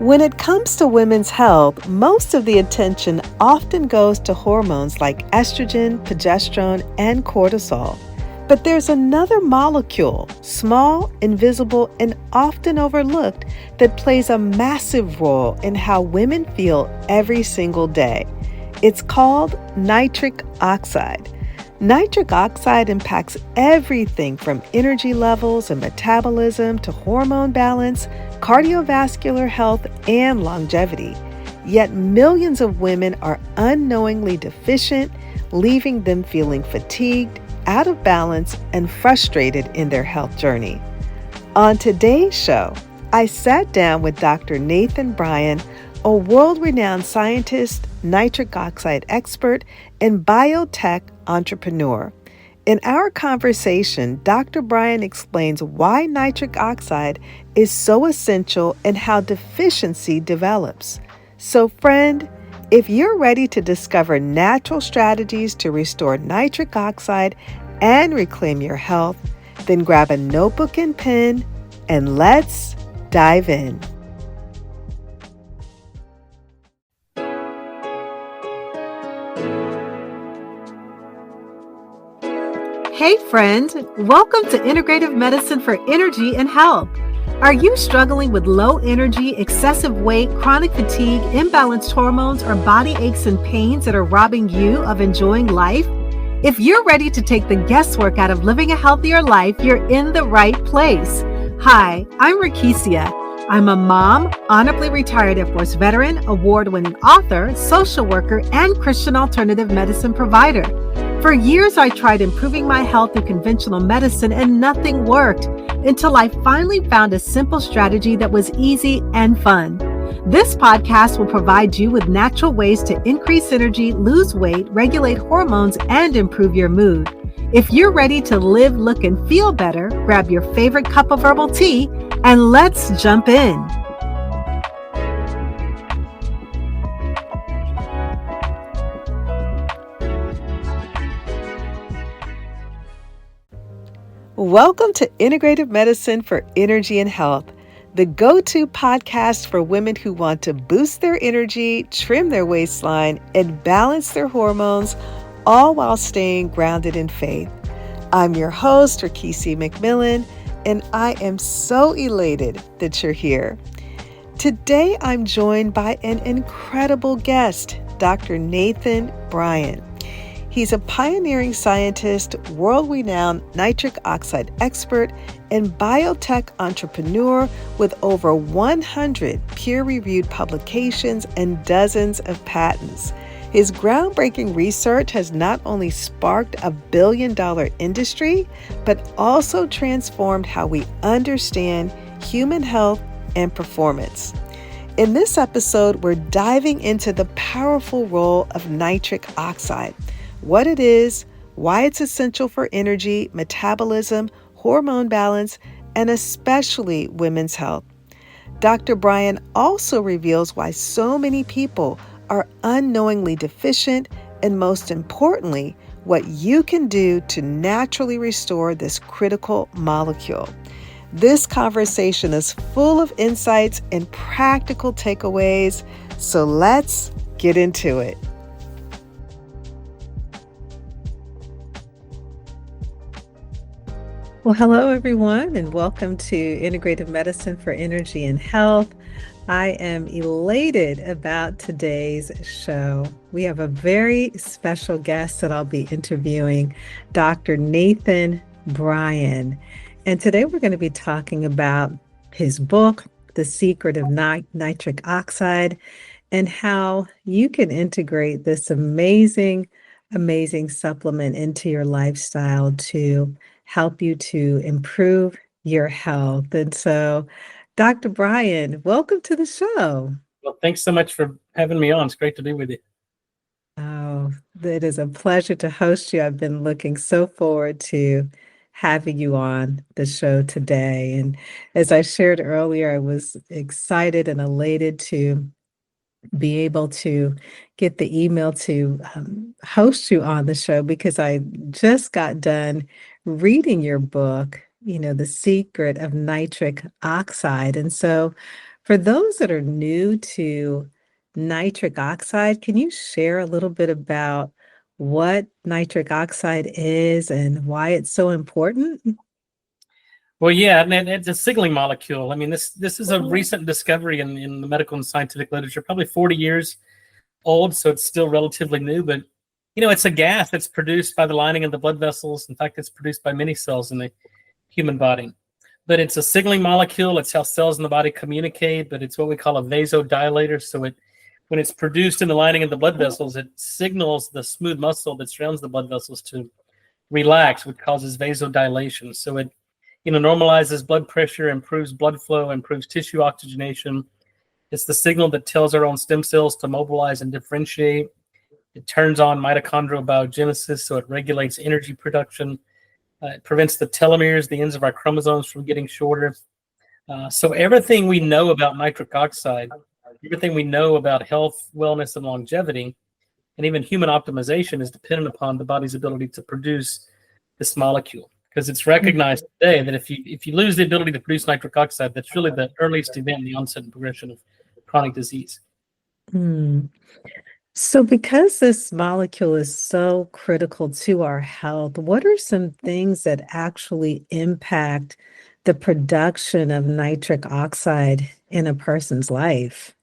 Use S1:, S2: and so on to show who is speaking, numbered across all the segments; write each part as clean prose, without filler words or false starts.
S1: When it comes to women's health, most of the attention often goes to hormones like estrogen, progesterone, and cortisol. But there's another molecule, small, invisible, and often overlooked, that plays a massive role in how women feel every single day. It's called nitric oxide. Nitric oxide impacts everything from energy levels and metabolism to hormone balance, cardiovascular health, and longevity. Yet millions of women are unknowingly deficient, leaving them feeling fatigued, out of balance, and frustrated in their health journey. On today's show, I sat down with Dr. Nathan Bryan, a world-renowned scientist, nitric oxide expert, and biotech entrepreneur. In our conversation, Dr. Bryan explains why nitric oxide is so essential and how deficiency develops. So, friend, if you're ready to discover natural strategies to restore nitric oxide and reclaim your health, then grab a notebook and pen and let's dive in. Hey friend, welcome to Integrative Medicine for Energy and Health. Are you struggling with low energy, excessive weight, chronic fatigue, imbalanced hormones, or body aches and pains that are robbing you of enjoying life? If you're ready to take the guesswork out of living a healthier life, you're in the right place. Hi, I'm Rekishia. I'm a mom, honorably retired Air Force veteran, award-winning author, social worker, and Christian alternative medicine provider. For years, I tried improving my health through conventional medicine and nothing worked until I finally found a simple strategy that was easy and fun. This podcast will provide you with natural ways to increase energy, lose weight, regulate hormones, and improve your mood. If you're ready to live, look, and feel better, grab your favorite cup of herbal tea and let's jump in. Welcome to Integrative Medicine for Energy and Health, the go-to podcast for women who want to boost their energy, trim their waistline, and balance their hormones, all while staying grounded in faith. I'm your host, Rekishia McMillan, and I am so elated that you're here. Today, I'm joined by an incredible guest, Dr. Nathan Bryan. He's a pioneering scientist, world-renowned nitric oxide expert, and biotech entrepreneur with over 100 peer-reviewed publications and dozens of patents. His groundbreaking research has not only sparked a billion-dollar industry, but also transformed how we understand human health and performance. In this episode, we're diving into the powerful role of nitric oxide, what it is, why it's essential for energy, metabolism, hormone balance, and especially women's health. Dr. Bryan also reveals why so many people are unknowingly deficient, and most importantly, what you can do to naturally restore this critical molecule. This conversation is full of insights and practical takeaways, so let's get into it. Well, hello, everyone, and welcome to Integrative Medicine for Energy and Health. I am elated about today's show. We have a very special guest that I'll be interviewing, Dr. Nathan Bryan. And today we're going to be talking about his book, The Secret of Nitric Oxide, and how you can integrate this amazing supplement into your lifestyle to help you to improve your health. And so, Dr. Bryan, welcome to the show.
S2: Well, thanks so much for having me on. It's great to be with you.
S1: Oh, it is a pleasure to host you. I've been looking so forward to having you on the show today. And as I shared earlier, I was excited and elated to be able to get the email to host you on the show because I just got done reading your book, The Secret of Nitric Oxide. And so For those that are new to nitric oxide, can you share a little bit about what nitric oxide is and why it's so important?
S2: Well, yeah, and it's a signaling molecule. I mean, this is a recent discovery in the medical and scientific literature, probably 40 years old, so it's still relatively new. But it's a gas that's produced by the lining of the blood vessels. In fact, it's produced by many cells in the human body. But it's a signaling molecule. It's how cells in the body communicate. But it's what we call a vasodilator. So when it's produced in the lining of the blood vessels, it signals the smooth muscle that surrounds the blood vessels to relax, which causes vasodilation. So it normalizes blood pressure, improves blood flow, improves tissue oxygenation. It's the signal that tells our own stem cells to mobilize and differentiate. It turns on mitochondrial biogenesis, so it regulates energy production. It prevents the telomeres, the ends of our chromosomes, from getting shorter. So everything we know about nitric oxide, everything we know about health, wellness, and longevity, and even human optimization is dependent upon the body's ability to produce this molecule. Because it's recognized today that if you lose the ability to produce nitric oxide, that's really the earliest event in the onset and progression of chronic disease.
S1: Mm. So, because this molecule is so critical to our health, what are some things that actually impact the production of nitric oxide in a person's life?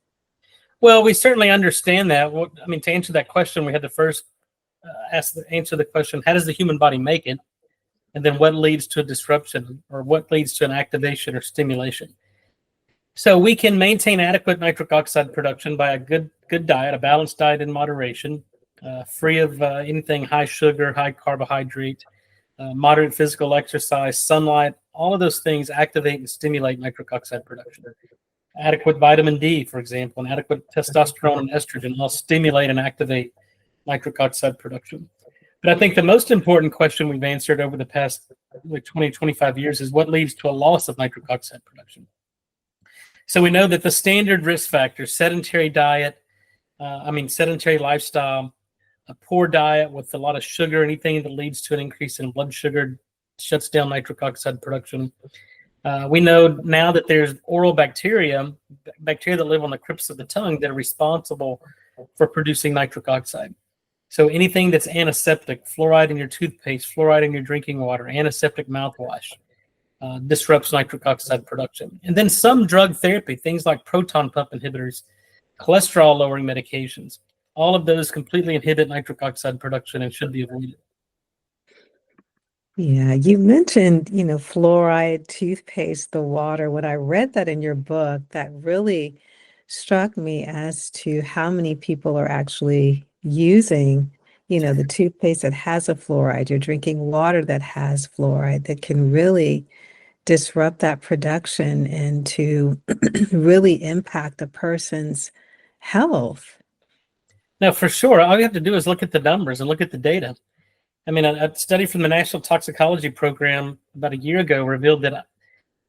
S2: Well, we certainly understand that. I mean, to answer that question, we had to first answer the question: how does the human body make it? And then what leads to a disruption, or what leads to an activation or stimulation? So we can maintain adequate nitric oxide production by a good diet, a balanced diet in moderation, free of anything high sugar, high carbohydrate, moderate physical exercise, sunlight. All of those things activate and stimulate nitric oxide production. Adequate vitamin D, for example, and adequate testosterone and estrogen all stimulate and activate nitric oxide production. But I think the most important question we've answered over the past 20, 25 years is what leads to a loss of nitric oxide production. So we know that the standard risk factors, sedentary diet, sedentary lifestyle, a poor diet with a lot of sugar, anything that leads to an increase in blood sugar shuts down nitric oxide production. We know now that there's oral bacteria that live on the crypts of the tongue that are responsible for producing nitric oxide. So anything that's antiseptic, fluoride in your toothpaste, fluoride in your drinking water, antiseptic mouthwash, disrupts nitric oxide production. And then some drug therapy, things like proton pump inhibitors, cholesterol-lowering medications, all of those completely inhibit nitric oxide production and should be avoided.
S1: Yeah, you mentioned, fluoride, toothpaste, the water. When I read that in your book, that really struck me as to how many people are actually using, the toothpaste that has a fluoride. You're drinking water that has fluoride that can really disrupt that production and to really impact a person's health.
S2: Now, for sure, all you have to do is look at the numbers and look at the data. I mean, a study from the National Toxicology Program about a year ago revealed that,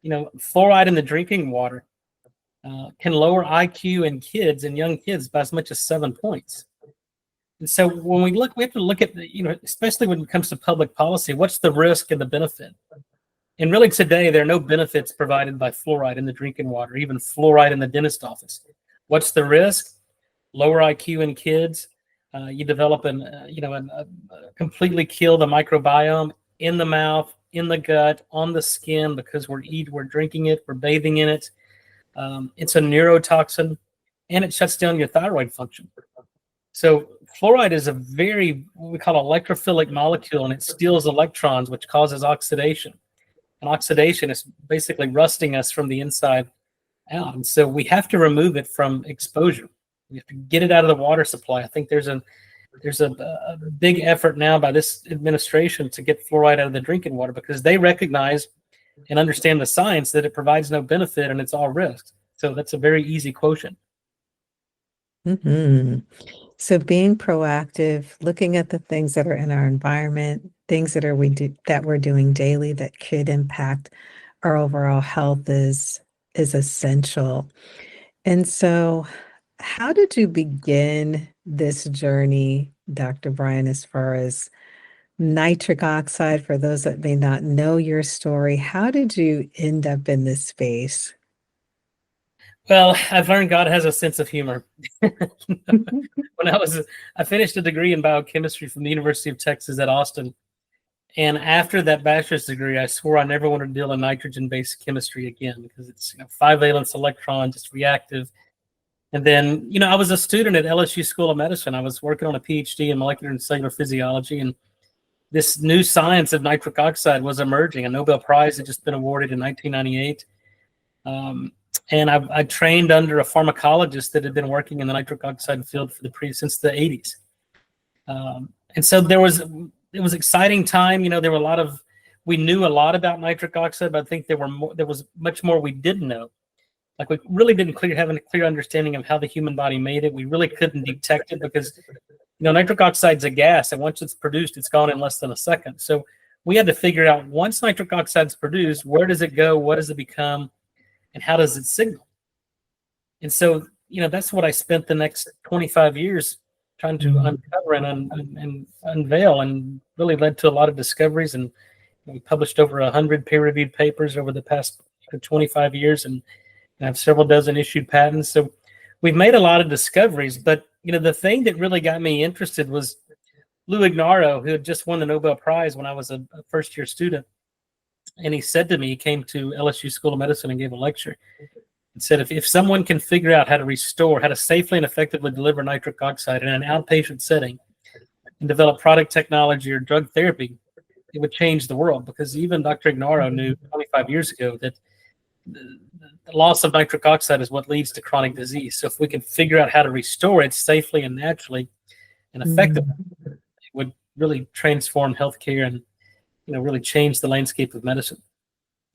S2: fluoride in the drinking water can lower IQ in kids and young kids by as much as 7 points. And so when we have to look at, especially when it comes to public policy, what's the risk and the benefit? And really today, there are no benefits provided by fluoride in the drinking water, even fluoride in the dentist office. What's the risk? Lower IQ in kids. You develop completely kill the microbiome in the mouth, in the gut, on the skin, because we're drinking it, we're bathing in it. It's a neurotoxin, and it shuts down your thyroid function. So fluoride is a very, what we call electrophilic molecule, and it steals electrons, which causes oxidation. And oxidation is basically rusting us from the inside out. And so we have to remove it from exposure. We have to get it out of the water supply. I think there's a big effort now by this administration to get fluoride out of the drinking water because they recognize and understand the science that it provides no benefit and it's all risk. So that's a very easy quotient.
S1: Mm-hmm. So being proactive, looking at the things that are in our environment, things that we're doing daily that could impact our overall health is essential. And so, how did you begin this journey, Dr. Bryan, as far as nitric oxide? For those that may not know your story, how did you end up in this space?
S2: Well, I've learned God has a sense of humor. I finished a degree in biochemistry from the University of Texas at Austin. And after that bachelor's degree, I swore I never wanted to deal in nitrogen-based chemistry again because it's 5-valence electron, just reactive. And then, I was a student at LSU School of Medicine. I was working on a PhD in molecular and cellular physiology, and this new science of nitric oxide was emerging. A Nobel Prize had just been awarded in 1998. And I trained under a pharmacologist that had been working in the nitric oxide field since the 80s. And so it was exciting time. There were we knew a lot about nitric oxide, but I think there was much more we didn't know. Like we really didn't have a clear understanding of how the human body made it. We really couldn't detect it because, nitric oxide is a gas, and once it's produced, it's gone in less than a second. So we had to figure out, once nitric oxide is produced, where does it go? What does it become? And how does it signal? And so, that's what I spent the next 25 years trying to uncover and unveil, and really led to a lot of discoveries. And we published over 100 peer-reviewed papers over the past 25 years, and have several dozen issued patents. So we've made a lot of discoveries. But, the thing that really got me interested was Lou Ignarro, who had just won the Nobel Prize when I was a first-year student. And he said to me, he came to LSU School of Medicine and gave a lecture. He said, if someone can figure out how to safely and effectively deliver nitric oxide in an outpatient setting and develop product technology or drug therapy, it would change the world. Because even Dr. Ignarro knew 25 years ago that the loss of nitric oxide is what leads to chronic disease. So if we can figure out how to restore it safely and naturally and effectively, it would really transform healthcare and really change the landscape of medicine.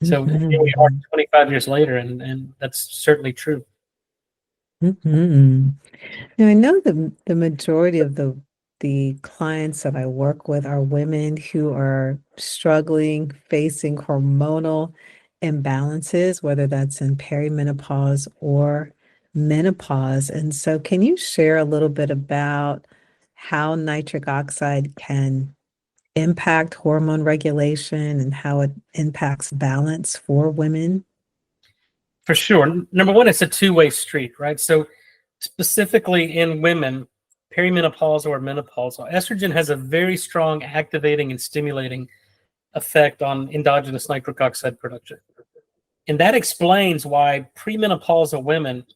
S2: So here we are 25 years later, and that's certainly true.
S1: Now, I know the majority of the clients that I work with are women who are struggling, facing hormonal imbalances, whether that's in perimenopause or menopause. And so can you share a little bit about how nitric oxide can impact hormone regulation and how it impacts balance for women?
S2: For sure. Number one, it's a two-way street, right? So specifically in women, perimenopausal or menopausal, estrogen has a very strong activating and stimulating effect on endogenous nitric oxide production. And that explains why premenopausal women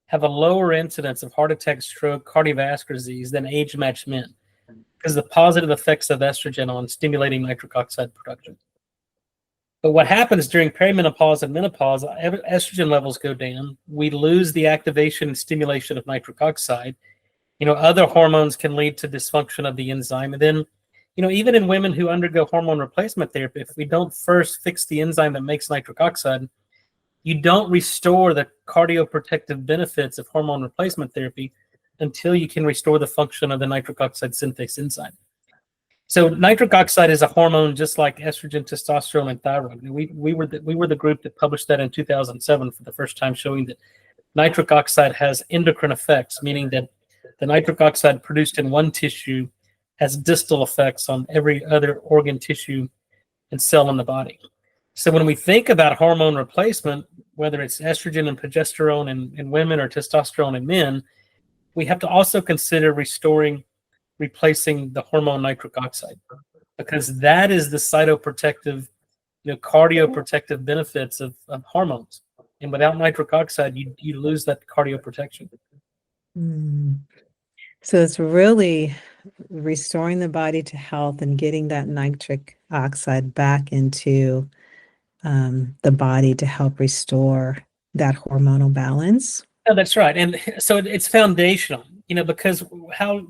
S2: have a lower incidence of heart attack, stroke, cardiovascular disease than age-matched men, because of the positive effects of estrogen on stimulating nitric oxide production. But what happens during perimenopause and menopause, estrogen levels go down. We lose the activation and stimulation of nitric oxide. Other hormones can lead to dysfunction of the enzyme. And then, even in women who undergo hormone replacement therapy, if we don't first fix the enzyme that makes nitric oxide, you don't restore the cardioprotective benefits of hormone replacement therapy until you can restore the function of the nitric oxide synthase enzyme. So nitric oxide is a hormone just like estrogen, testosterone, and thyroid. We were the group that published that in 2007 for the first time, showing that nitric oxide has endocrine effects, meaning that the nitric oxide produced in one tissue has distal effects on every other organ, tissue, and cell in the body. So when we think about hormone replacement, whether it's estrogen and progesterone in women or testosterone in men, we have to also consider replacing the hormone nitric oxide, because that is the cytoprotective, cardioprotective benefits of hormones. And without nitric oxide, you lose that cardioprotection.
S1: So it's really restoring the body to health and getting that nitric oxide back into the body to help restore that hormonal balance.
S2: Oh, that's right. And so it's foundational, because how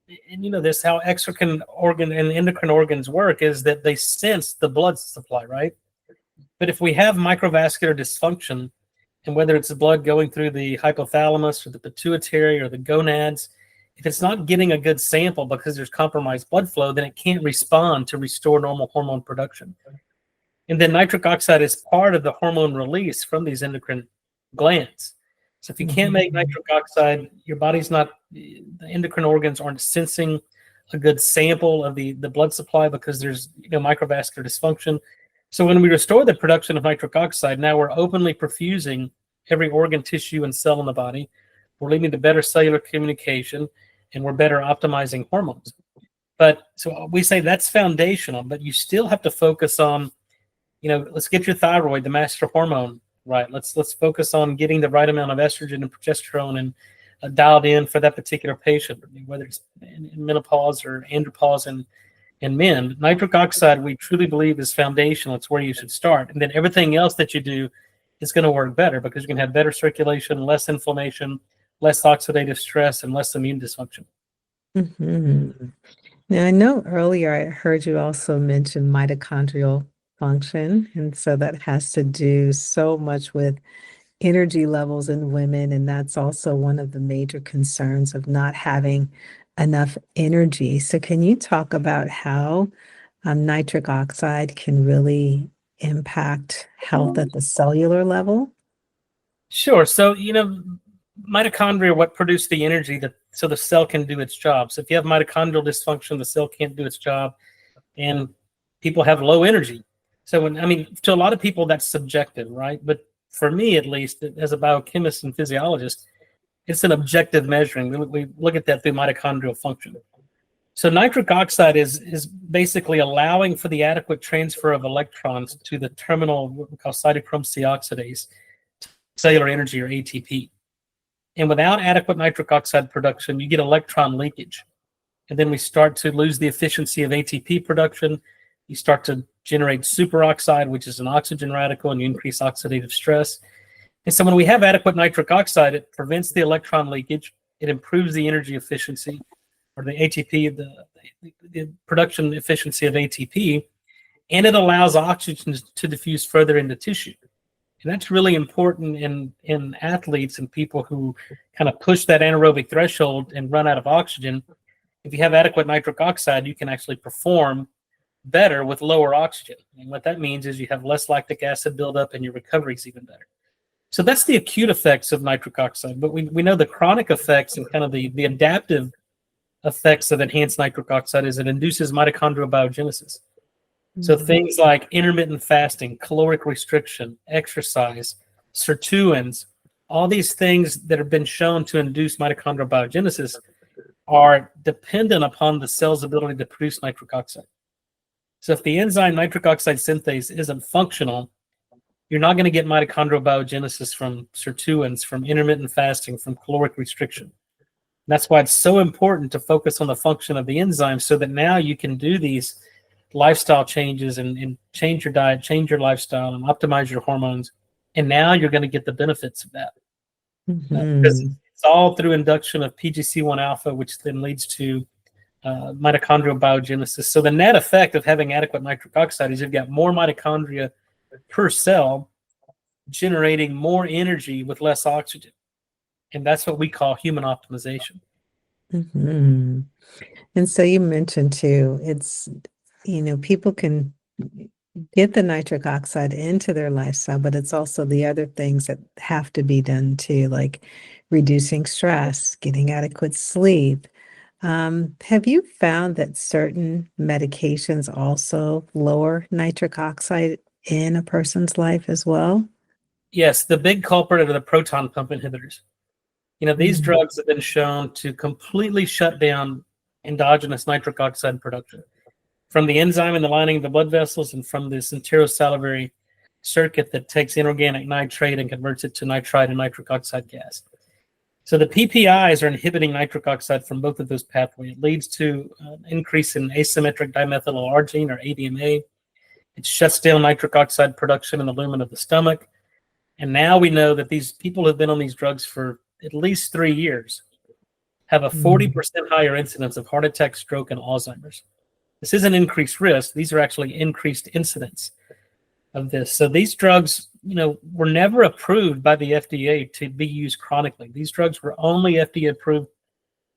S2: exocrine organ and endocrine organs work is that they sense the blood supply, right? But if we have microvascular dysfunction, and whether it's the blood going through the hypothalamus or the pituitary or the gonads, if it's not getting a good sample because there's compromised blood flow, then it can't respond to restore normal hormone production. And then nitric oxide is part of the hormone release from these endocrine glands. So if you can't make nitric oxide, your body's not, the endocrine organs aren't sensing a good sample of the blood supply because there's microvascular dysfunction. So when we restore the production of nitric oxide, now we're openly perfusing every organ, tissue, and cell in the body. We're leading to better cellular communication, and we're better optimizing hormones. But so we say that's foundational, but you still have to focus on, let's get your thyroid, the master hormone, right. Let's focus on getting the right amount of estrogen and progesterone and dialed in for that particular patient, whether it's in menopause or andropause in men. Nitric oxide, we truly believe, is foundational. It's where you should start. And then everything else that you do is going to work better because you can have better circulation, less inflammation, less oxidative stress, and less immune dysfunction.
S1: Mm-hmm. Now, I know earlier I heard you also mention mitochondrial function, and so that has to do so much with energy levels in women, and that's also one of the major concerns of not having enough energy. So can you talk about how nitric oxide can really impact health at the cellular level?
S2: Sure. So, mitochondria are what produce the energy so the cell can do its job. So if you have mitochondrial dysfunction, the cell can't do its job, and people have low energy. So to a lot of people that's subjective, right? But for me, at least, as a biochemist and physiologist, it's an objective measuring. We look at that through mitochondrial function. So nitric oxide is basically allowing for the adequate transfer of electrons to the terminal, what we call cytochrome C oxidase, cellular energy, or ATP. And without adequate nitric oxide production, you get electron leakage. And then we start to lose the efficiency of ATP production. You start to generate superoxide, which is an oxygen radical, and you increase oxidative stress. And so when we have adequate nitric oxide, it prevents the electron leakage. It improves the energy efficiency, or the ATP, the production efficiency of ATP, and it allows oxygen to diffuse further into tissue. And that's really important in athletes and people who kind of push that anaerobic threshold and run out of oxygen. If you have adequate nitric oxide, you can actually perform better with lower oxygen. And what that means is you have less lactic acid buildup and your recovery is even better. So that's the acute effects of nitric oxide. But we know the chronic effects and kind of the adaptive effects of enhanced nitric oxide is it induces mitochondrial biogenesis. So things like intermittent fasting, caloric restriction, exercise, sirtuins, all these things that have been shown to induce mitochondrial biogenesis are dependent upon the cell's ability to produce nitric oxide. So if the enzyme nitric oxide synthase isn't functional, you're not going to get mitochondrial biogenesis from sirtuins, from intermittent fasting, from caloric restriction. That's why it's so important to focus on the function of the enzyme so that now you can do these lifestyle changes and change your diet, change your lifestyle, and optimize your hormones. And now you're going to get the benefits of that. Because it's all through induction of PGC1 alpha, which then leads to mitochondrial biogenesis. So the net effect of having adequate nitric oxide is you've got more mitochondria per cell generating more energy with less oxygen. And that's what we call human optimization.
S1: And so you mentioned too, it's, people can get the nitric oxide into their lifestyle, but it's also the other things that have to be done too, like reducing stress, getting adequate sleep. Have you found that certain medications also lower nitric oxide in a person's life as well?
S2: Yes, the big culprit are the proton pump inhibitors. These drugs have been shown to completely shut down endogenous nitric oxide production from the enzyme in the lining of the blood vessels and from this enterosalivary circuit that takes inorganic nitrate and converts it to nitrite and nitric oxide gas. So the PPIs are inhibiting nitric oxide from both of those pathways. It leads to an increase in asymmetric dimethylarginine, or ADMA. It shuts down nitric oxide production in the lumen of the stomach. And now we know that these people who have been on these drugs for at least 3 years have a 40% higher incidence of heart attack, stroke, and Alzheimer's. This isn't increased risk. These are actually increased incidence of this. So these drugs, were never approved by the FDA to be used chronically. These drugs were only FDA approved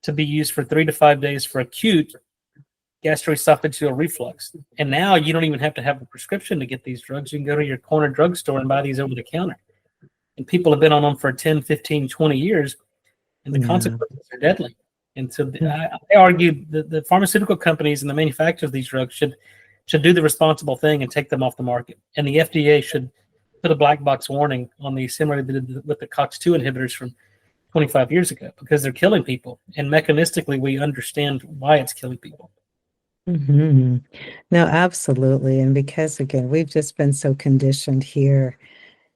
S2: to be used for 3 to 5 days for acute gastroesophageal reflux. And now you don't even have to have a prescription to get these drugs. You can go to your corner drugstore and buy these over the counter. And people have been on them for 10, 15, 20 years, and the consequences are deadly. And so I argue that the pharmaceutical companies and the manufacturers of these drugs should do the responsible thing and take them off the market. And the FDA should put a black box warning on these, similar to with the COX-2 inhibitors from 25 years ago, because they're killing people. And mechanistically, we understand why it's killing people.
S3: Hmm. No, absolutely. And because, again, we've just been so conditioned here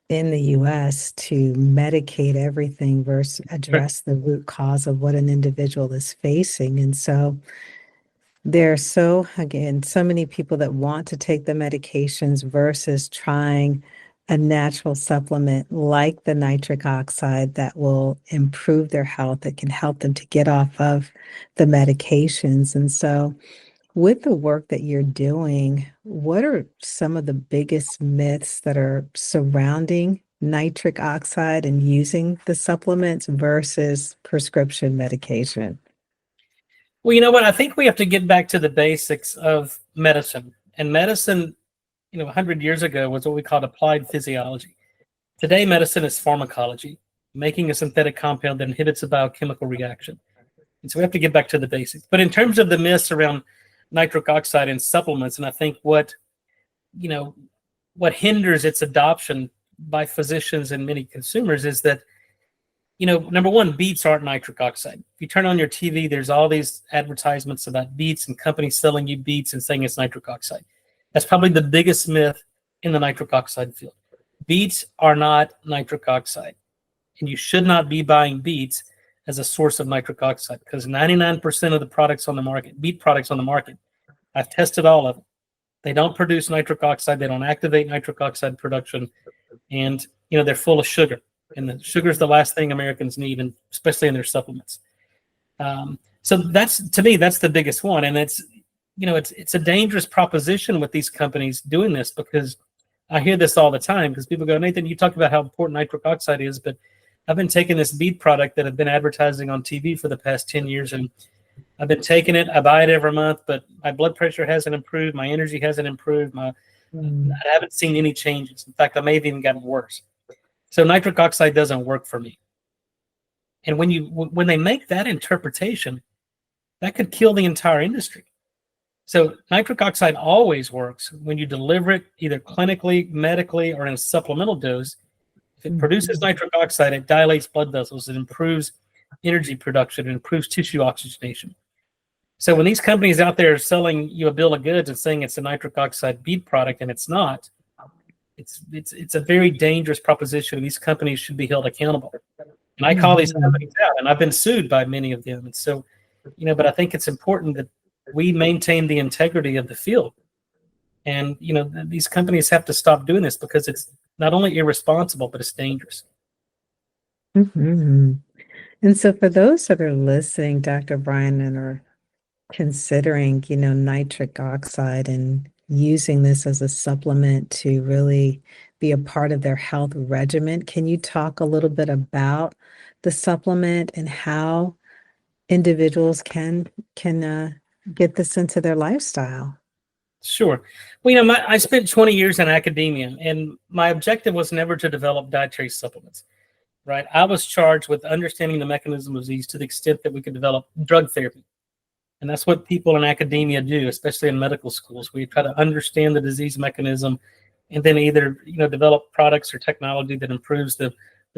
S3: in the US to medicate everything versus address the root cause of what an individual is facing. And so there are so many people that want to take the medications versus trying a natural supplement like the nitric oxide that will improve their health, that can help them to get off of the medications. And so with the work that you're doing, what are some of the biggest myths that are surrounding nitric oxide and using the supplements versus prescription medication?
S2: Well, you know what? I think we have to get back to the basics of medicine. And medicine, 100 years ago was what we called applied physiology. Today, medicine is pharmacology, making a synthetic compound that inhibits a biochemical reaction. And so we have to get back to the basics. But in terms of the myths around nitric oxide and supplements, and I think what hinders its adoption by physicians and many consumers is that, number one, beets aren't nitric oxide. If you turn on your TV, there's all these advertisements about beets and companies selling you beets and saying it's nitric oxide. That's probably the biggest myth in the nitric oxide field. Beets are not nitric oxide, and you should not be buying beets as a source of nitric oxide, because 99% of the products on the market, beet products on the market, I've tested all of them. They don't produce nitric oxide. They don't activate nitric oxide production, and they're full of sugar. And the sugar is the last thing Americans need, and especially in their supplements. So that's, to me, that's the biggest one. And it's a dangerous proposition with these companies doing this, because I hear this all the time, because people go, Nathan, you talk about how important nitric oxide is, but I've been taking this beet product that I've been advertising on TV for the past 10 years, and I've been taking it. I buy it every month, but my blood pressure hasn't improved. My energy hasn't improved. I haven't seen any changes. In fact, I may have even gotten worse. So nitric oxide doesn't work for me. And when they make that interpretation, that could kill the entire industry. So nitric oxide always works when you deliver it either clinically, medically, or in a supplemental dose. If it produces nitric oxide, it dilates blood vessels, it improves energy production, it improves tissue oxygenation. So when these companies out there are selling you a bill of goods and saying it's a nitric oxide beet product and it's not, it's a very dangerous proposition. These companies should be held accountable. And I call these companies out, and I've been sued by many of them. And so, but I think it's important that we maintain the integrity of the field. And, these companies have to stop doing this, because it's not only irresponsible, but it's dangerous.
S3: Mm-hmm. And so for those that are listening, Dr. Bryan, and are considering, nitric oxide and using this as a supplement to really be a part of their health regimen, can you talk a little bit about the supplement and how individuals can get this into their lifestyle?
S2: Sure. Well, I spent 20 years in academia, and my objective was never to develop dietary supplements, right? I was charged with understanding the mechanism of disease to the extent that we could develop drug therapy. And that's what people in academia do, especially in medical schools. We try to understand the disease mechanism and then either, develop products or technology that improves the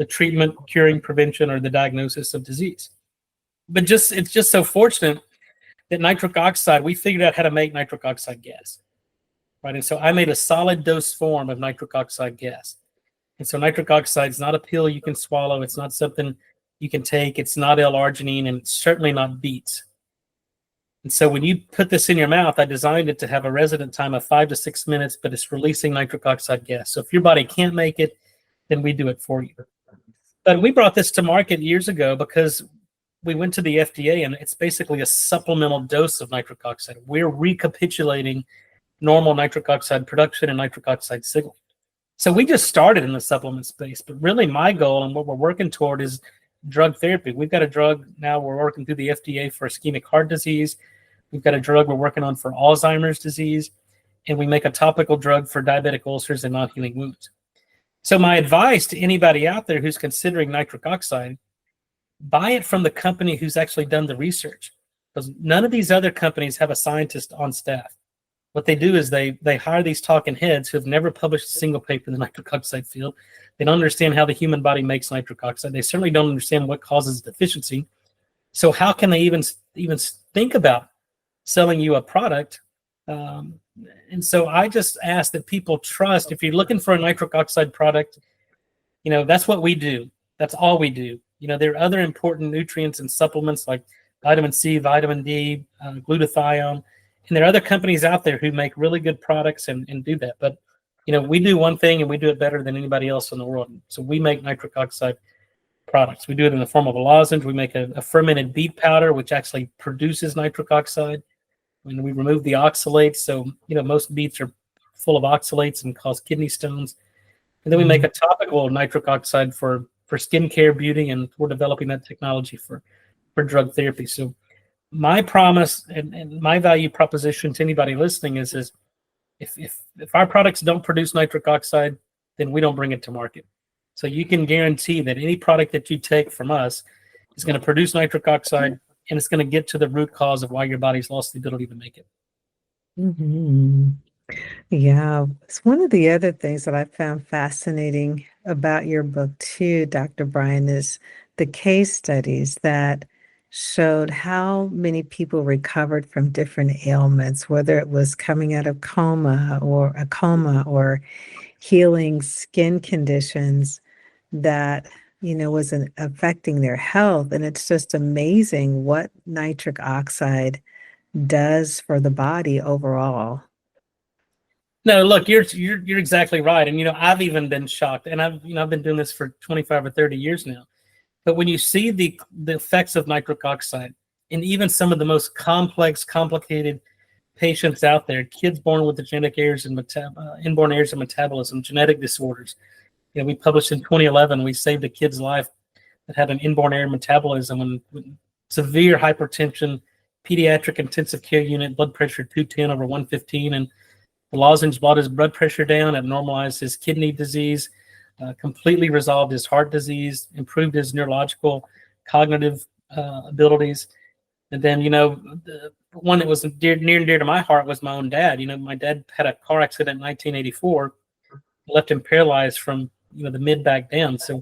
S2: treatment, curing, prevention, or the diagnosis of disease. But it's just so fortunate that nitric oxide, we figured out how to make nitric oxide gas, right? And so I made a solid dose form of nitric oxide gas. And so nitric oxide is not a pill you can swallow. It's not something you can take. It's not L-arginine, and it's certainly not beets. And so when you put this in your mouth, I designed it to have a resident time of 5 to 6 minutes, but it's releasing nitric oxide gas. So if your body can't make it, then we do it for you. But we brought this to market years ago because we went to the FDA, and it's basically a supplemental dose of nitric oxide. We're recapitulating normal nitric oxide production and nitric oxide signal. So we just started in the supplement space, but really my goal and what we're working toward is drug therapy. We've got a drug now we're working through the FDA for ischemic heart disease. We've got a drug we're working on for Alzheimer's disease, and we make a topical drug for diabetic ulcers and non-healing wounds. So my advice to anybody out there who's considering nitric oxide, buy it from the company who's actually done the research, because none of these other companies have a scientist on staff. what they do is they hire these talking heads who have never published a single paper in the nitric oxide field. They don't understand how the human body makes nitric oxide. They certainly don't understand what causes deficiency. So how can they even think about selling you a product? And so I just ask that people trust. If you're looking for a nitric oxide product, that's what we do. That's all we do. There are other important nutrients and supplements like vitamin C, vitamin D, glutathione. And there are other companies out there who make really good products and do that. But, we do one thing and we do it better than anybody else in the world. So we make nitric oxide products. We do it in the form of a lozenge. We make a fermented beet powder, which actually produces nitric oxide. And we remove the oxalates. So, most beets are full of oxalates and cause kidney stones. And then we make a topical nitric oxide for skincare, beauty, and we're developing that technology for drug therapy. So my promise and my value proposition to anybody listening is if our products don't produce nitric oxide, then we don't bring it to market. So you can guarantee that any product that you take from us is going to produce nitric oxide, and it's going to get to the root cause of why your body's lost the ability to make it.
S3: Mhm. Yeah, it's one of the other things that I found fascinating about your book too, Dr. Bryan, is the case studies that showed how many people recovered from different ailments, whether it was coming out of a coma or healing skin conditions that, wasn't affecting their health. And it's just amazing what nitric oxide does for the body overall.
S2: No, look, you're exactly right. And I've even been shocked, and I've been doing this for 25 or 30 years now. But when you see the effects of nitric oxide, and even some of the most complex, complicated patients out there, kids born with the genetic errors and inborn errors of metabolism, genetic disorders. We published in 2011, we saved a kid's life that had an inborn error metabolism and severe hypertension, pediatric intensive care unit, blood pressure 210/115, and the lozenge brought his blood pressure down and normalized his kidney disease, completely resolved his heart disease, improved his neurological, cognitive abilities. And then, the one that was near and dear to my heart was my own dad. My dad had a car accident in 1984, left him paralyzed from, the mid back down. So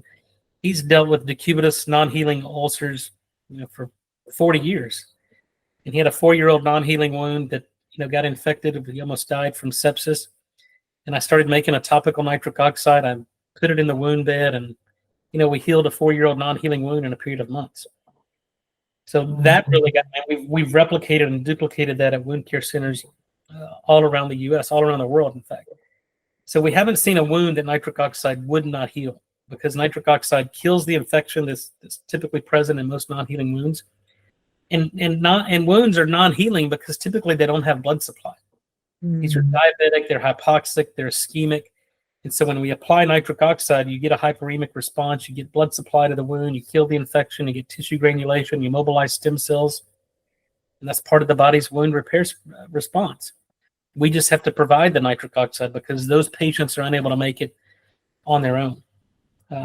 S2: he's dealt with decubitus non-healing ulcers, for 40 years. And he had a 4-year-old non-healing wound that, got infected. He almost died from sepsis. And I started making a topical nitric oxide. I put it in the wound bed, and, we healed a 4-year-old non-healing wound in a period of months. So that really got me. We've replicated and duplicated that at wound care centers all around the U.S., all around the world, in fact. So we haven't seen a wound that nitric oxide would not heal, because nitric oxide kills the infection that's typically present in most non-healing wounds. And wounds are non-healing because typically they don't have blood supply. These are diabetic, they're hypoxic, they're ischemic. And so when we apply nitric oxide, you get a hyperemic response, you get blood supply to the wound, you kill the infection, you get tissue granulation, you mobilize stem cells. And that's part of the body's wound repair response. We just have to provide the nitric oxide because those patients are unable to make it on their own.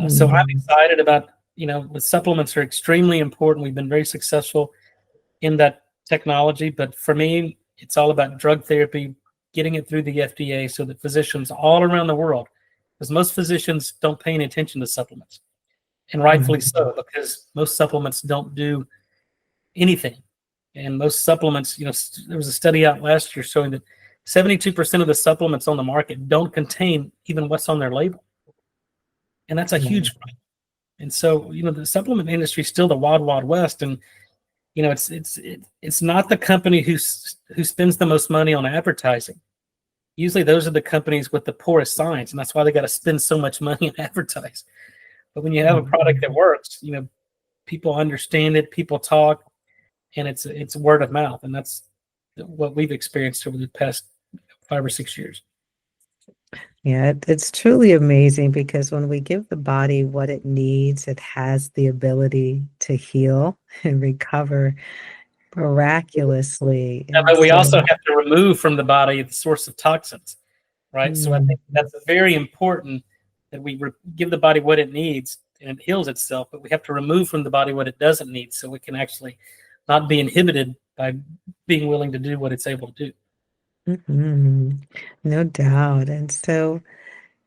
S2: So I'm excited about, the supplements are extremely important. We've been very successful in that technology. But for me, it's all about drug therapy, getting it through the FDA so that physicians all around the world, because most physicians don't pay any attention to supplements. And rightfully so, because most supplements don't do anything. And most supplements, there was a study out last year showing that 72% of the supplements on the market don't contain even what's on their label. And that's a huge problem. And so, the supplement industry is still the wild, wild west. And, it's not the company who spends the most money on advertising. Usually those are the companies with the poorest science. And that's why they got to spend so much money on advertise. But when you have a product that works, people understand it, people talk, and it's word of mouth. And that's what we've experienced over the past 5 or 6 years.
S3: Yeah, it's truly amazing because when we give the body what it needs, it has the ability to heal and recover miraculously.
S2: Yeah, but we also have to remove from the body the source of toxins, right? So I think that's very important that we give the body what it needs and it heals itself, but we have to remove from the body what it doesn't need so it can actually not be inhibited by being willing to do what it's able to do.
S3: No doubt. And so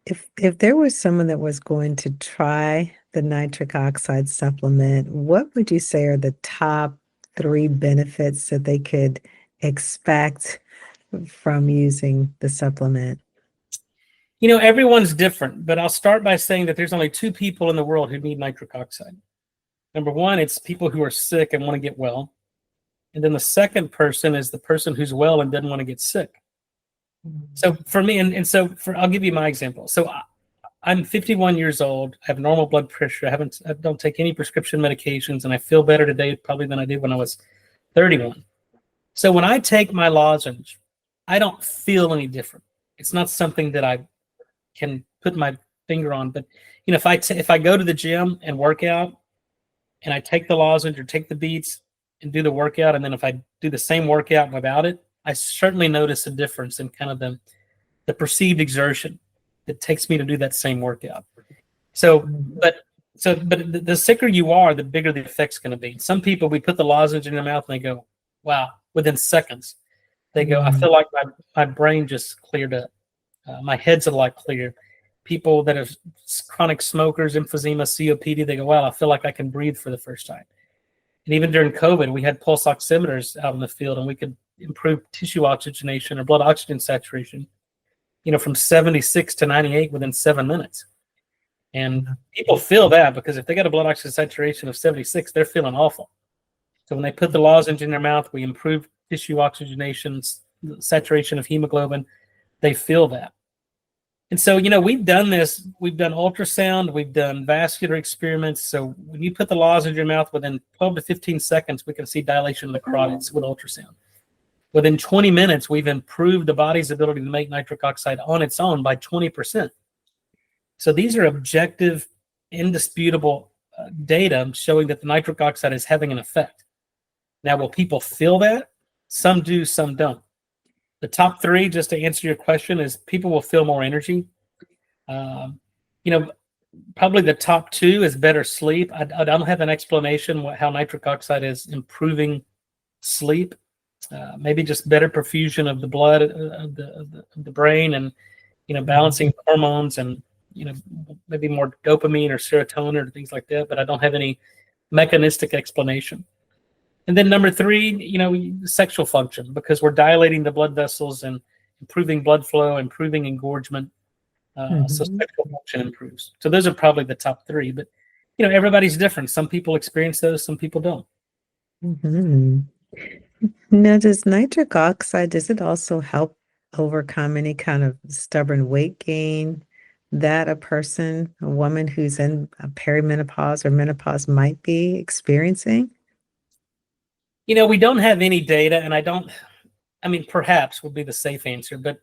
S3: if there was someone that was going to try the nitric oxide supplement, what would you say are the top 3 benefits that they could expect from using the supplement?
S2: Everyone's different, but I'll start by saying that there's only 2 people in the world who need nitric oxide. Number one, it's people who are sick and want to get well. And then the second person is the person who's well and doesn't want to get sick. So for me, I'll give you my example. So I'm 51 years old. I have normal blood pressure. I don't take any prescription medications, and I feel better today probably than I did when I was 31. So when I take my lozenge, I don't feel any different. It's not something that I can put my finger on. But if I go to the gym and work out, and I take the lozenge or take the beats and do the workout, and then if I do the same workout without it, I certainly notice a difference in kind of the perceived exertion that takes me to do that same workout. But the sicker you are, the bigger the effect's going to be. Some people, we put the lozenge in their mouth and they go, wow, within seconds. They go, I feel like my brain just cleared up. My head's a lot clearer. People that are chronic smokers, emphysema, COPD, they go, wow, I feel like I can breathe for the first time. And even during COVID, we had pulse oximeters out in the field, and we could improve tissue oxygenation or blood oxygen saturation, from 76 to 98 within 7 minutes. And people feel that because if they got a blood oxygen saturation of 76, they're feeling awful. So when they put the lozenge in their mouth, we improve tissue oxygenation, saturation of hemoglobin. They feel that. And so, we've done this. We've done ultrasound. We've done vascular experiments. So when you put the lozenge in your mouth, within 12 to 15 seconds, we can see dilation of the carotids with ultrasound. Within 20 minutes, we've improved the body's ability to make nitric oxide on its own by 20%. So these are objective, indisputable data showing that the nitric oxide is having an effect. Now, will people feel that? Some do, some don't. The top 3, just to answer your question, is people will feel more energy. Probably the top 2 is better sleep. I don't have an explanation how nitric oxide is improving sleep. Maybe just better perfusion of the blood of the brain, and balancing hormones, and maybe more dopamine or serotonin or things like that. But I don't have any mechanistic explanation. And then number 3, sexual function, because we're dilating the blood vessels and improving blood flow, improving engorgement. So sexual function improves. So those are probably the top 3. But, everybody's different. Some people experience those, some people don't.
S3: Now, does nitric oxide, does it also help overcome any kind of stubborn weight gain that a woman who's in perimenopause or menopause might be experiencing?
S2: We don't have any data, and perhaps would be the safe answer, but,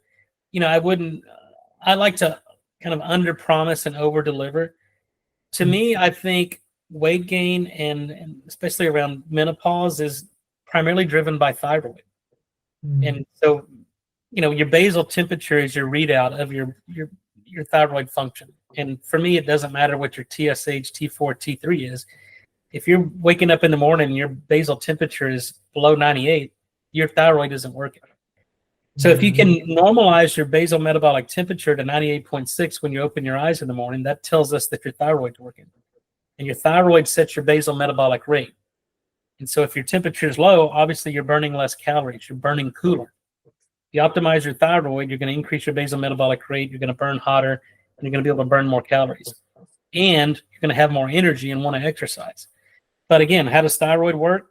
S2: I like to kind of under promise and over deliver. To me, I think weight gain and especially around menopause is primarily driven by thyroid. And so, your basal temperature is your readout of your thyroid function. And for me, it doesn't matter what your TSH, T4, T3 is. If you're waking up in the morning and your basal temperature is below 98, your thyroid isn't working. So if you can normalize your basal metabolic temperature to 98.6 when you open your eyes in the morning, that tells us that your thyroid's working. And your thyroid sets your basal metabolic rate. And so if your temperature is low, obviously you're burning less calories. You're burning cooler. If you optimize your thyroid, you're going to increase your basal metabolic rate. You're going to burn hotter, and you're going to be able to burn more calories. And you're going to have more energy and want to exercise. But again, how does thyroid work?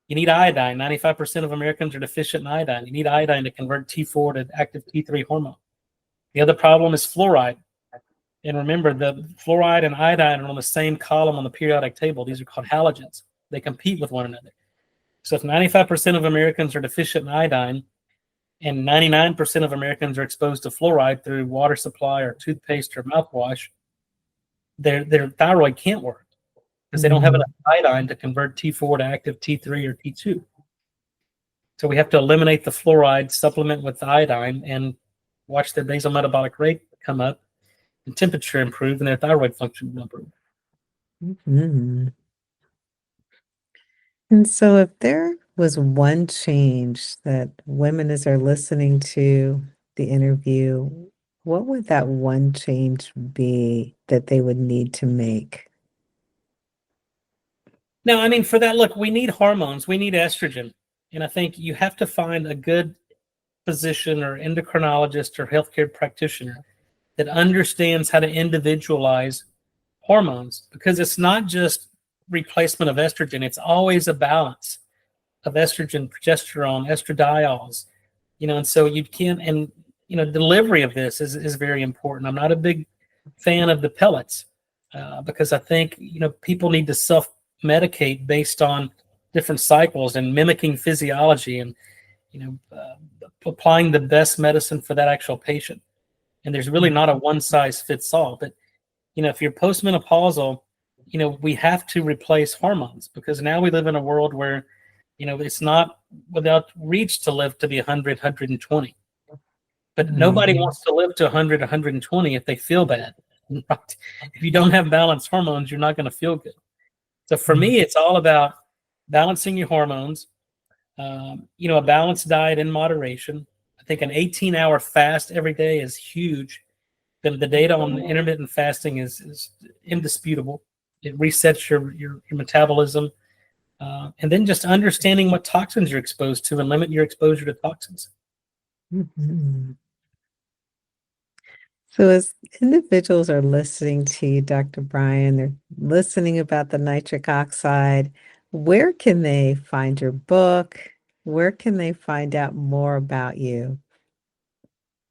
S2: You need iodine. 95% of Americans are deficient in iodine. You need iodine to convert T4 to active T3 hormone. The other problem is fluoride. And remember, the fluoride and iodine are on the same column on the periodic table. These are called halogens. They compete with one another. So if 95% of Americans are deficient in iodine, and 99% of Americans are exposed to fluoride through water supply or toothpaste or mouthwash, their thyroid can't work because they don't have enough iodine to convert T4 to active T3 or T2. So we have to eliminate the fluoride, supplement with iodine, and watch their basal metabolic rate come up, and temperature improve, and their thyroid function will improve.
S3: And so if they're was one change that women, as they're listening to the interview, what would that one change be that they would need to make?
S2: Now, I mean, for that, look, we need hormones, we need estrogen. And I think you have to find a good physician or endocrinologist or healthcare practitioner that understands how to individualize hormones, because it's not just replacement of estrogen, it's always a balance of estrogen, progesterone, estradiols, and so you can't, and delivery of this is very important. I'm not a big fan of the pellets because I think people need to self-medicate based on different cycles and mimicking physiology, and applying the best medicine for that actual patient. And there's really not a one size fits all. But if you're postmenopausal, we have to replace hormones, because now we live in a world where it's not without reach to live to be 100, 120. But nobody wants to live to 100, 120 if they feel bad. Right? If you don't have balanced hormones, you're not going to feel good. So for me, it's all about balancing your hormones, a balanced diet in moderation. I think an 18-hour fast every day is huge. The data on the intermittent fasting is indisputable. It resets your metabolism. And then just understanding what toxins you're exposed to and limit your exposure to toxins.
S3: Mhm. So as individuals are listening to you, Dr. Bryan, they're listening about the nitric oxide, where can they find your book? Where can they find out more about you?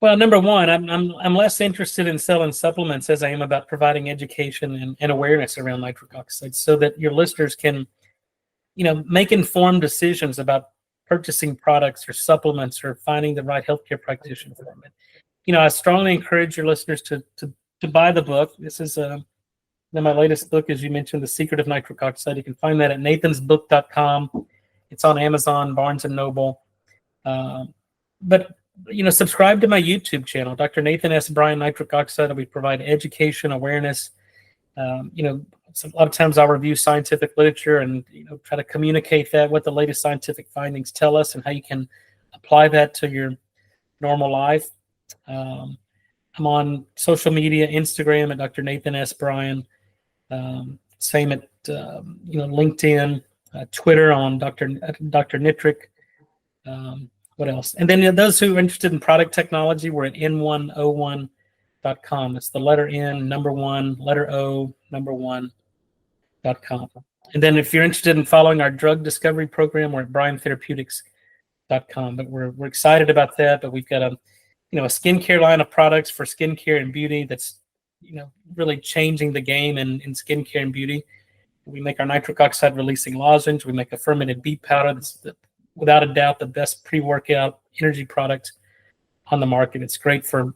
S2: Well, number one, I'm less interested in selling supplements as I am about providing education and awareness around nitric oxide, so that your listeners can, make informed decisions about purchasing products or supplements or finding the right healthcare practitioner for them. I strongly encourage your listeners to buy the book. This is my latest book, as you mentioned, The Secret of Nitric Oxide. You can find that at nathansbook.com. It's on Amazon, Barnes and Noble. But subscribe to my YouTube channel, Dr. Nathan S. Bryan Nitric Oxide. We provide education, awareness. So a lot of times I'll review scientific literature and try to communicate what the latest scientific findings tell us and how you can apply that to your normal life. I'm on social media, Instagram at Dr. Nathan S. Bryan. Same at LinkedIn, Twitter on Dr. Nitric. What else? And then those who are interested in product technology, we're at n101.com. It's the letter N, number one, letter O, number one.com. And then if you're interested in following our drug discovery program, we're at bryantherapeutics.com. But we're excited about that. But we've got a skincare line of products for skincare and beauty that's really changing the game in skincare and beauty. We make our nitric oxide releasing lozenge. We make a fermented beet powder that's without a doubt the best pre-workout energy product on the market. It's great for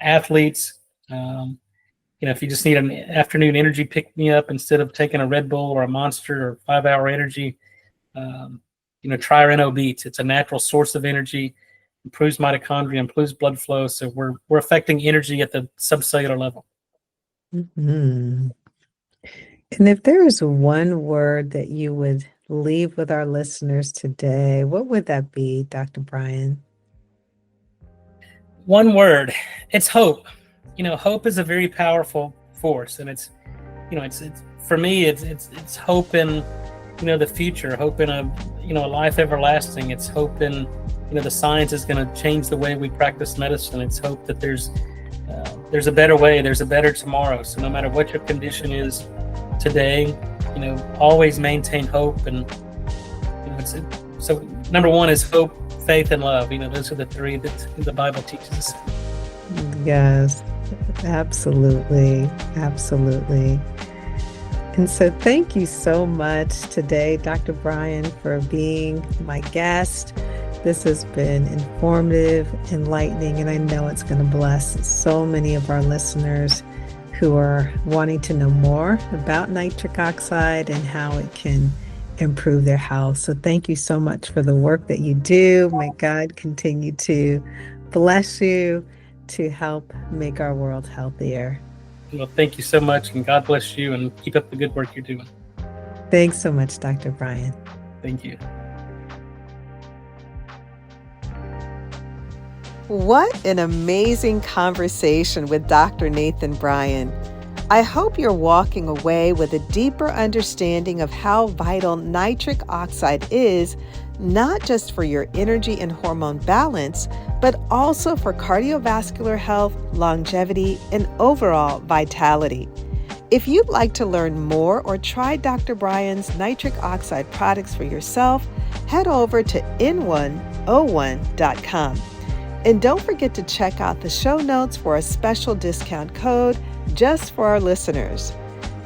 S2: athletes. If you just need an afternoon energy pick-me-up instead of taking a Red Bull or a Monster or 5-hour energy, try our NO Beats. It's a natural source of energy, improves mitochondria, improves blood flow. So we're affecting energy at the subcellular level.
S3: Mhm. And if there is one word that you would leave with our listeners today, what would that be, Dr. Bryan?
S2: One word, it's hope. Hope is a very powerful force, and it's for me, it's hope in, the future, hope in a life everlasting. It's hope in, the science is going to change the way we practice medicine. It's hope that there's a better way, there's a better tomorrow. So no matter what your condition is today, always maintain hope. And so number one is hope, faith, and love. Those are the three that the Bible teaches us.
S3: Yes, absolutely. Absolutely. And so thank you so much today, Dr. Bryan, for being my guest. This has been informative, enlightening, and I know it's going to bless so many of our listeners who are wanting to know more about nitric oxide and how it can improve their health. So thank you so much for the work that you do. May God continue to bless you to help make our world healthier.
S2: Well, thank you so much, and God bless you, and keep up the good work you're doing.
S3: Thanks so much, Dr. Bryan.
S2: Thank you.
S1: What an amazing conversation with Dr. Nathan Bryan. I hope you're walking away with a deeper understanding of how vital nitric oxide is, not just for your energy and hormone balance, but also for cardiovascular health, longevity, and overall vitality. If you'd like to learn more or try Dr. Bryan's nitric oxide products for yourself, head over to n101.com. And don't forget to check out the show notes for a special discount code just for our listeners.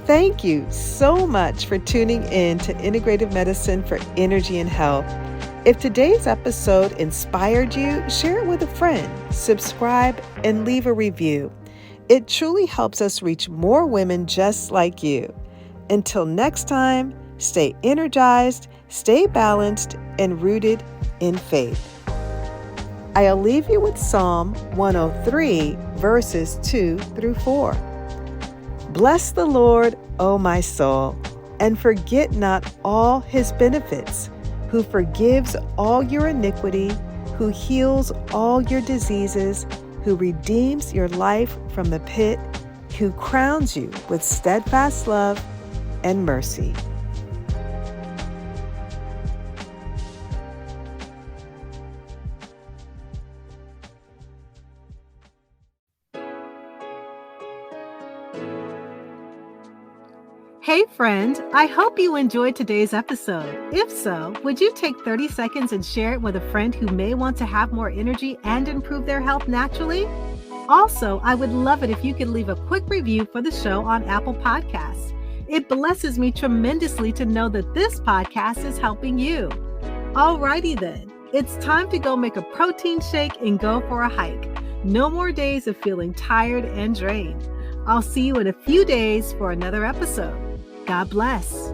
S1: Thank you so much for tuning in to Integrative Medicine for Energy and Health. If today's episode inspired you, share it with a friend, subscribe, and leave a review. It truly helps us reach more women just like you. Until next time, stay energized, stay balanced, and rooted in faith. I'll leave you with Psalm 103, verses 2 through 4. Bless the Lord, O my soul, and forget not all his benefits, who forgives all your iniquity, who heals all your diseases, who redeems your life from the pit, who crowns you with steadfast love and mercy. Hey friend, I hope you enjoyed today's episode. If so, would you take 30 seconds and share it with a friend who may want to have more energy and improve their health naturally? Also, I would love it if you could leave a quick review for the show on Apple Podcasts. It blesses me tremendously to know that this podcast is helping you. Alrighty then, it's time to go make a protein shake and go for a hike. No more days of feeling tired and drained. I'll see you in a few days for another episode. God bless.